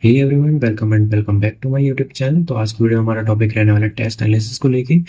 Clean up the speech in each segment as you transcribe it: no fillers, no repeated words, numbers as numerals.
Hey everyone, welcome and welcome back to my YouTube channel. तो आज की video हमारा टॉपिक रहने वाला है टेस्ट एनालिसिस को लेके।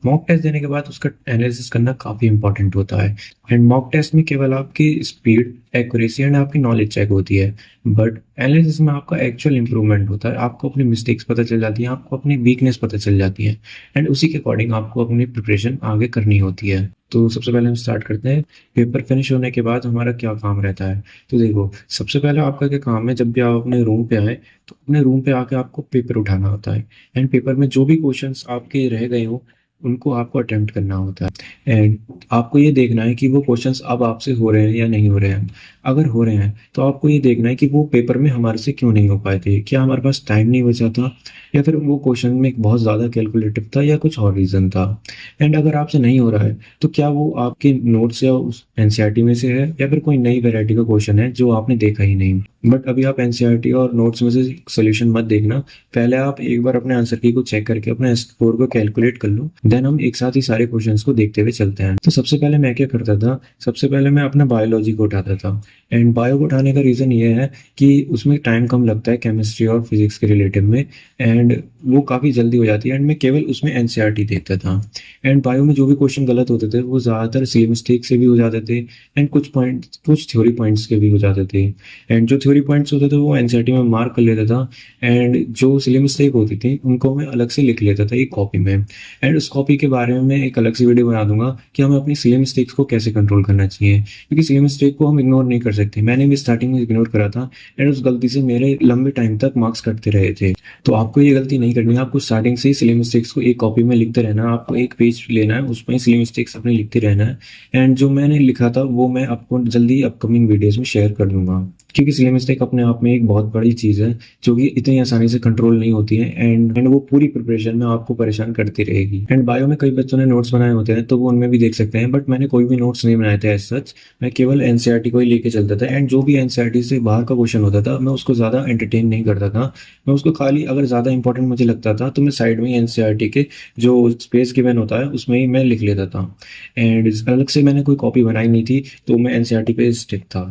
मॉक टेस्ट देने के बाद उसका एनालिसिस करना काफ़ी इंपॉर्टेंट होता है। एंड मॉक टेस्ट में केवल आपकी स्पीड, एक्यूरेसी एंड आपकी नॉलेज चेक होती है, बट एनालिसिस में आपका एक्चुअल इंप्रूवमेंट होता है। आपको अपनी मिस्टेक्स पता चल जाती हैं, आपको अपनी वीकनेस पता चल जाती है, एंड उसी के अकॉर्डिंग आपको अपनी प्रिपरेशन आगे करनी होती है। तो सबसे पहले हम स्टार्ट करते हैं। पेपर फिनिश होने के बाद हमारा क्या काम रहता है। तो देखो, सबसे पहले आपका क्या काम है, जब भी आप अपने रूम पे आए तो अपने रूम पे आके आपको पेपर उठाना होता है। एंड पेपर में जो भी क्वेश्चंस आपके रह गए हो उनको आपको अटेम्प्ट करना होता है। एंड आपको ये देखना है कि वो क्वेश्चंस अब आपसे हो रहे हैं या नहीं हो रहे हैं। अगर हो रहे हैं तो आपको ये देखना है कि वो पेपर में हमारे से क्यों नहीं हो पाए थे। क्या हमारे पास टाइम नहीं बचा था, या फिर वो क्वेश्चन में बहुत ज़्यादा कैलकुलेटिव था, या कुछ और रीज़न था। एंड अगर आपसे नहीं हो रहा है तो क्या वो आपके नोट्स या उस एनसीईआरटी में से है, या फिर कोई नई वैरायटी का क्वेश्चन है जो आपने देखा ही नहीं। बट अभी आप एनसीईआरटी और नोट्स में से सोल्यूशन मत देखना। पहले आप एक बार अपने आंसर की को चेक करके अपने स्कोर को कैलकुलेट कर लो, देन हम एक साथ ही सारे क्वेश्चंस को देखते हुए चलते हैं। तो सबसे पहले मैं क्या करता था, सबसे पहले मैं अपना बायोलॉजी को उठाता था। एंड बायो को उठाने का रीज़न ये है कि उसमें टाइम कम लगता है केमिस्ट्री और फिजिक्स के रिलेटिव में, एंड वो काफ़ी जल्दी हो जाती है। एंड मैं केवल उसमें एनसीईआरटी देखता था। एंड बायो में जो भी क्वेश्चन गलत होते थे वो ज़्यादातर सी मिस्टेक से भी हो जाते थे, एंड कुछ थ्योरी पॉइंट्स के भी हो जाते थे। एंड जो थ्योरी पॉइंट्स होते थे वो एनसीईआरटी में मार्क कर लेता था, एंड जो सिली मिस्टेक होती थी उनको मैं अलग से लिख लेता था एक कॉपी में। एंड उस कॉपी के बारे में मैं एक अलग से वीडियो बना दूंगा कि हमें अपनी सिली मिस्टेक्स को कैसे कंट्रोल करना चाहिए, क्योंकि सिली मिस्टेक को हम इग्नोर नहीं कर सकते। मैंने भी स्टार्टिंग में इग्नोर करा था, एंड उस गलती से मेरे लंबे टाइम तक मार्क्स कटते रहे थे। तो आपको ये गलती नहीं करनी है। आपको स्टार्टिंग से ही सिली मिस्टेक्स को एक कॉपी में लिखते रहना है। आपको एक पेज लेना है, उसमें सिली मिस्टेक्स अपने लिखते रहना है। एंड जो मैंने लिखा था वो मैं आपको जल्दी अपकमिंग वीडियोस में शेयर कर दूंगा, क्योंकि सिली मिस्टेक अपने आप में एक बहुत बड़ी चीज़ है जो कि इतनी आसानी से कंट्रोल नहीं होती है। एंड वो पूरी प्रिपरेशन में आपको परेशान करती रहेगी। एंड बायो में कई बच्चों ने नोट्स बनाए होते हैं तो वो उनमें भी देख सकते हैं, बट मैंने कोई भी नोट्स नहीं बनाए थे एज सच। मैं केवल एनसीईआरटी को ही लेके चलता था, एंड जो भी एनसीईआरटी से बाहर का क्वेश्चन होता था मैं उसको ज़्यादा एंटरटेन नहीं करता था। मैं उसको खाली अगर ज़्यादा इंपॉर्टेंट मुझे लगता था तो मैं साइड में एनसीईआरटी के जो स्पेस गिवन होता है उसमें ही मैं लिख लेता था। एंड अलग से मैंने कोई कॉपी बनाई नहीं थी, तो मैं एनसीईआरटी पे स्टिक था।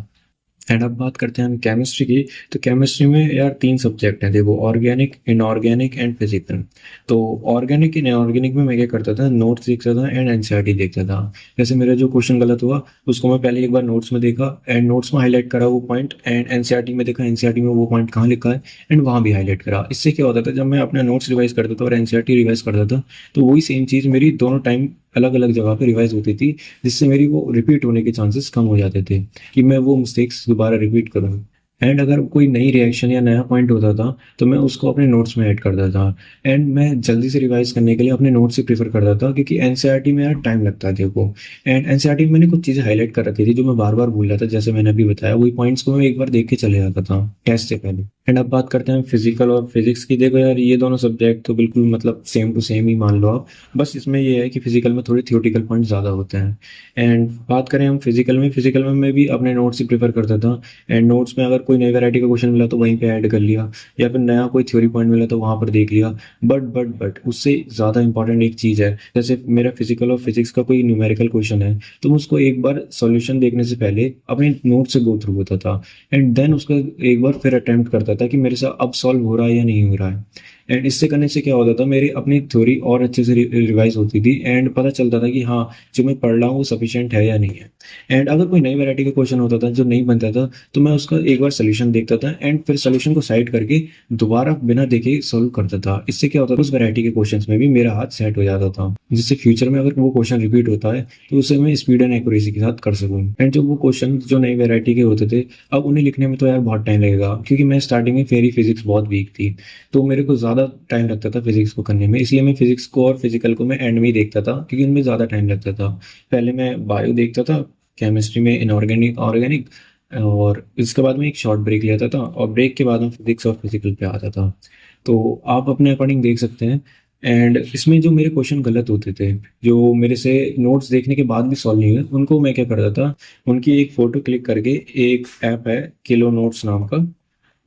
एंड अब बात करते हैं हम केमिस्ट्री की। तो केमिस्ट्री में यार तीन सब्जेक्ट हैं, देखो, ऑर्गेनिक, इनऑर्गेनिक एंड फिजिकल। तो ऑर्गेनिक इनऑर्गेनिक में मैं क्या करता था, नोट्स देखता था एंड एनसीईआरटी देखता था। जैसे मेरा जो क्वेश्चन गलत हुआ उसको मैं पहले एक बार नोट्स में देखा, एंड नोट्स में हाईलाइट करा वो पॉइंट, एंड एनसीईआरटी में देखा एनसीईआरटी में वो पॉइंट कहाँ लिखा है, एंड वहाँ भी हाईलाइट करा। इससे क्या होता था, जब मैं अपना नोट्स रिवाइज करता था और एनसीईआरटी रिवाइज करता था तो वही सेम चीज़ मेरी दोनों टाइम अलग अलग जगह पे रिवाइज होती थी, जिससे मेरी वो रिपीट होने के चांसेस कम हो जाते थे कि मैं वो मिस्टेक्स दोबारा रिपीट करूँ। एंड अगर कोई नई रिएक्शन या नया पॉइंट होता था तो मैं उसको अपने नोट्स में ऐड करता था। एंड मैं जल्दी से रिवाइज करने के लिए अपने नोट्स ही प्रीफर करता था, क्योंकि एनसीईआरटी में यार टाइम लगता है देखो। एंड एनसीईआरटी में मैंने कुछ चीज़ें हाईलाइट कर रखी थी जो मैं बार बार भूल रहा था, जैसे मैंने अभी बताया वही पॉइंट्स को मैं एक बार देख के चले जाता था टेस्ट से पहले। एंड अब बात करते हैं फिजिकल और फिजिक्स की। देखो यार, ये दोनों सब्जेक्ट तो बिल्कुल मतलब सेम टू सेम ही मान लो आप। बस इसमें ये है कि फिजिकल में थोड़े थियोटिकल पॉइंट ज़्यादा होते हैं। एंड बात करें हम फिजिकल में मैं भी अपने नोट्स ही प्रेफर करता था। एंड नोट्स में अगर कोई नई वैरायटी का क्वेश्चन मिला तो वहीं पे ऐड कर लिया, या फिर नया कोई थ्योरी पॉइंट मिला तो वहां पर देख लिया। बट उससे ज़्यादा इंपॉर्टेंट एक चीज़ है, जैसे मेरा फिजिकल और फिजिक्स का कोई न्यूमेरिकल क्वेश्चन है तो मैं उसको एक बार सॉल्यूशन देखने से पहले अपने नोट से गो थ्रू होता था, एंड देन उसका एक बार फिर अटेम्प्ट करता था कि मेरे से अब सॉल्व हो रहा है या नहीं हो रहा है। एंड इससे करने से क्या होता था, मेरी अपनी थ्योरी और अच्छे से रिवाइज होती थी, एंड पता चलता था कि हाँ, जो मैं पढ़ रहा हूँ वो सफिशिएंट है या नहीं है। एंड अगर कोई नई वैरायटी का क्वेश्चन होता था जो नहीं बनता था तो मैं उसका एक बार सोल्यूशन देखता था, एंड फिर सोल्यूशन को साइड करके दोबारा बिना देखे सॉल्व करता था। इससे क्या होता था, उस वैरायटी के क्वेश्चंस में भी मेरा हाथ सेट हो जाता था, जिससे फ्यूचर में अगर वो क्वेश्चन रिपीट होता है तो उसे मैं स्पीड एंड एक्यूरेसी के साथ कर सकूँ। एंड जो वो क्वेश्चन जो नई वैरायटी के होते थे, अब उन्हें लिखने में तो यार बहुत टाइम लगेगा, क्योंकि मैं स्टार्टिंग में मेरी फिजिक्स बहुत वीक थी, तो मेरे को ज़्यादा टाइम लगता था फिजिक्स को करने में। इसलिए मैं फिजिक्स को और फिजिकल को मैं एंड में ही देखता था, क्योंकि उनमें ज़्यादा टाइम लगता था। पहले मैं बायो देखता था, केमिस्ट्री में इनऑर्गेनिक, ऑर्गेनिक, और इसके बाद में एक शॉर्ट ब्रेक लेता था, और ब्रेक के बाद में फिजिक्स और फिजिकल पे आता था। तो आप अपने अकॉर्डिंग देख सकते हैं। एंड इसमें जो मेरे क्वेश्चन गलत होते थे, जो मेरे से नोट्स देखने के बाद भी सॉल्व नहीं हुए, उनको मैं क्या करता था, उनकी एक फ़ोटो क्लिक करके, एक ऐप है किलो नोट्स नाम का,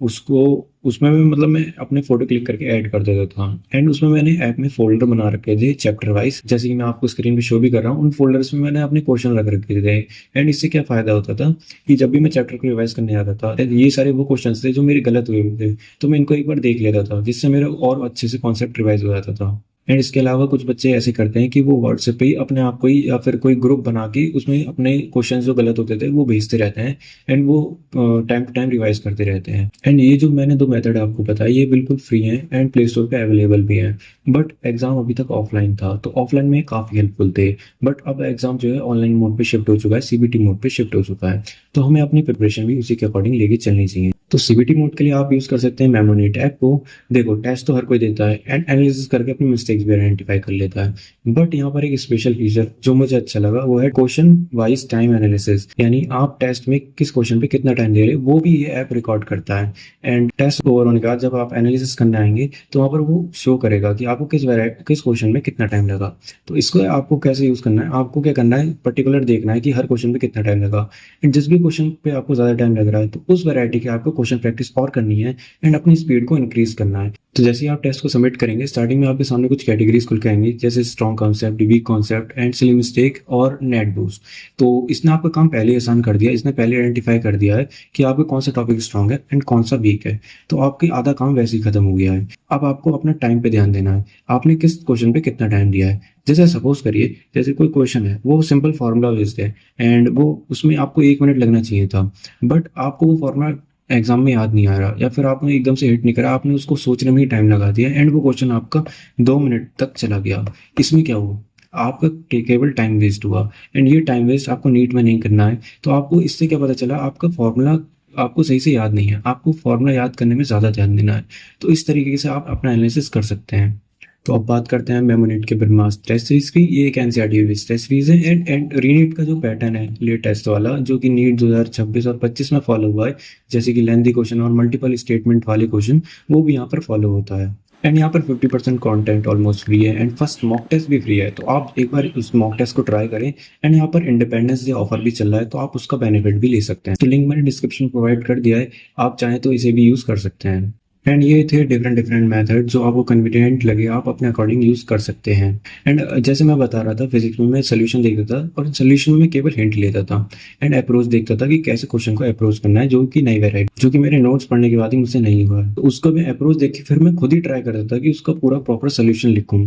उसको उसमें मैं अपने फोटो क्लिक करके ऐड कर देता था। एंड उसमें मैंने ऐप में फोल्डर बना रखे थे चैप्टर वाइज, जैसे कि मैं आपको स्क्रीन पे शो भी कर रहा हूँ। उन फोल्डर्स में मैंने अपने क्वेश्चन रख रखे थे। एंड इससे क्या फायदा होता था कि जब भी मैं चैप्टर को रिवाइज करने आता था, ये सारे वो क्वेश्चन थे जो मेरे गलत हुए थे, तो मैं इनको एक बार देख लेता था, जिससे मेरा और अच्छे से कॉन्सेप्ट रिवाइज हो जाता था। एंड इसके अलावा कुछ बच्चे ऐसे करते हैं कि वो व्हाट्सएप पे ही अपने आप को ही या फिर कोई ग्रुप बना के उसमें अपने क्वेश्चंस जो गलत होते थे वो भेजते रहते हैं। एंड वो टाइम टू टाइम रिवाइज करते रहते हैं। एंड ये जो मैंने दो मेथड आपको बताया ये बिल्कुल फ्री है एंड प्ले स्टोर पे अवेलेबल भी है। बट एग्जाम अभी तक ऑफलाइन था, तो ऑफलाइन में काफ़ी हेल्पफुल थे। बट अब एग्जाम जो है ऑनलाइन मोड पे शिफ्ट हो चुका है, सीबीटी मोड पे शिफ्ट हो चुका है। तो हमें अपनी प्रिपरेशन भी उसी के अकॉर्डिंग लेके चलनी चाहिए। तो सीबीटी मोड के लिए आप यूज कर सकते हैं मेमोनेट ऐप को। देखो, टेस्ट तो हर कोई देता है एंड एनालिसिस करके अपनी मिस्टेक्स भी आइडेंटिफाई कर लेता है। बट यहाँ पर एक स्पेशल फीचर जो मुझे अच्छा लगा वो है क्वेश्चन वाइज टाइम एनालिसिस। यानी आप टेस्ट में किस क्वेश्चन पे कितना टाइम दे रहे हैं वो भी ये ऐप रिकॉर्ड करता है। एंड टेस्ट ओवर होने के बाद जब आप एनालिसिस करने आएंगे तो वहाँ पर वो शो करेगा कि आपको किस क्वेश्चन में कितना टाइम लगा। तो इसको आपको कैसे यूज करना है, आपको क्या करना है, पर्टिकुलर देखना है कि हर क्वेश्चन पे कितना टाइम लगा। एंड जिस भी क्वेश्चन पे आपको ज्यादा टाइम लग रहा है तो उस वैरायटी के आपको क्वेश्चन प्रैक्टिस और करनी है एंड अपनी स्पीड को इंक्रीज करना है। तो जैसे ही आप टेस्ट को सबमिट करेंगे, स्टार्टिंग में आपके सामने कुछ कैटेगरीज खुल के आएंगी, जैसे strong concept, weak concept and silly mistake और नेट बूस्ट। तो इसने आपका काम पहले ही आसान कर दिया। इसने पहले आइडेंटिफाई कर दिया है कि आपके कौन सा टॉपिक स्ट्रॉन्ग है एंड कौन सा वीक है। तो आपकी आधा काम वैसे ही खत्म हो गया है। अब आपको अपना टाइम पे ध्यान देना है, आपने किस क्वेश्चन पे कितना टाइम दिया है। जैसे सपोज करिए, जैसे कोई क्वेश्चन है वो सिंपल फार्मूला बेस्ड है एंड वो उसमें आपको 1 मिनट लगना चाहिए था, बट आपको वो फार्मूला एग्जाम में याद नहीं आ रहा या फिर आपने एकदम से हिट नहीं करा, आपने उसको सोचने में ही टाइम लगा दिया एंड वो क्वेश्चन आपका 2 मिनट तक चला गया। इसमें क्या हुआ, आपका केवल टाइम वेस्ट हुआ। एंड ये टाइम वेस्ट आपको नीट में नहीं करना है। तो आपको इससे क्या पता चला, आपका फॉर्मूला आपको सही से याद नहीं है, आपको फॉर्मूला याद करने में ज़्यादा ध्यान देना है। तो इस तरीके से आप अपना एनालिसिस कर सकते हैं। तो अब बात करते हैं मेमोनेट के ब्रह्मास्त्र टेस्ट सीरीज की। ये एक एनसीईआरटी बेस्ड टेस्ट सीरीज है एंड रीनीट का जो पैटर्न है लेट टेस्ट वाला, जो कि नीट 2026 और 25 में फॉलो हुआ है, जैसे कि लेंथी क्वेश्चन और मल्टीपल स्टेटमेंट वाले क्वेश्चन, वो भी यहाँ पर फॉलो होता है। एंड यहाँ पर 50% कंटेंट ऑलमोस्ट फ्री है एंड फर्स्ट मॉक टेस्ट भी फ्री है। तो आप एक बार उस मॉक टेस्ट को ट्राई करें। एंड यहाँ पर इंडिपेंडेंस डे ऑफर भी चल रहा है, तो आप उसका बेनिफिट भी ले सकते हैं। तो लिंक मैंने डिस्क्रिप्शन प्रोवाइड कर दिया है, आप चाहें तो इसे भी यूज कर सकते हैं। एंड ये थे डिफरेंट डिफरेंट मेथड जो आपको कन्वीनियंट लगे, आप अपने अकॉर्डिंग यूज कर सकते हैं। एंड जैसे मैं बता रहा था, फिजिक्स में मैं सोल्यूशन देखता था और सोल्यूशन में केवल हिंट लेता था एंड अप्रोच देखता था कि कैसे क्वेश्चन को अप्रोच करना है, जो कि नई वेराइटी, जो कि मेरे नोट्स पढ़ने के बाद ही मुझसे नहीं हुआ। तो उसका मैं अप्रोच देख के फिर मैं खुद ही ट्राई करता था कि उसका पूरा प्रॉपर सोल्यूशन लिखूं।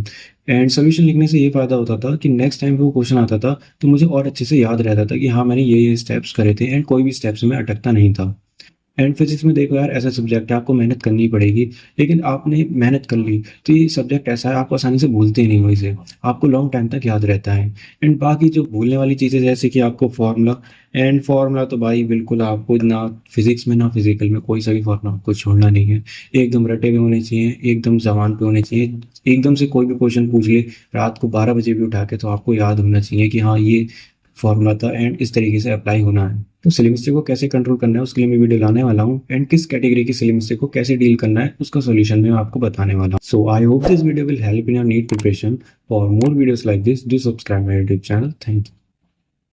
एंड सोल्यूशन लिखने से ये फायदा होता था कि नेक्स्ट टाइम वो क्वेश्चन आता था तो मुझे और अच्छे से याद रहता था कि हाँ मैंने ये स्टेप्स करे थे एंड कोई भी स्टेप्स में अटकता नहीं था। एंड फिजिक्स में देखो यार, ऐसा सब्जेक्ट है आपको मेहनत करनी पड़ेगी, लेकिन आपने मेहनत कर ली तो ये सब्जेक्ट ऐसा है आपको आसानी से भूलते ही नहीं हो, इसे आपको लॉन्ग टाइम तक याद रहता है। एंड बाकी जो भूलने वाली चीज़ें जैसे कि आपको फार्मूला, एंड फार्मूला तो भाई बिल्कुल आपको ना फिजिक्स में ना फिजिकल में कोई सा भी फार्मूला आपको छोड़ना नहीं है। एकदम रटे हुए होने चाहिए, एकदम जबान पे होने चाहिए। एकदम से कोई भी क्वेश्चन पूछ ले रात को 12 बजे भी उठा के, तो आपको याद होना चाहिए कि हाँ ये फॉर्मूला था एंड इस तरीके से अप्लाई होना है। तो सिली मिस्टेक को कैसे कंट्रोल करना है उसके लिए मैं वीडियो लाने वाला हूँ एंड किस कैटेगरी की सिली मिस्टेक को कैसे डील करना है उसका सॉल्यूशन मैं आपको बताने वाला हूँ। So I hope this video will help in your NEET preparation. For more videos like this, do subscribe my YouTube channel. Thank you.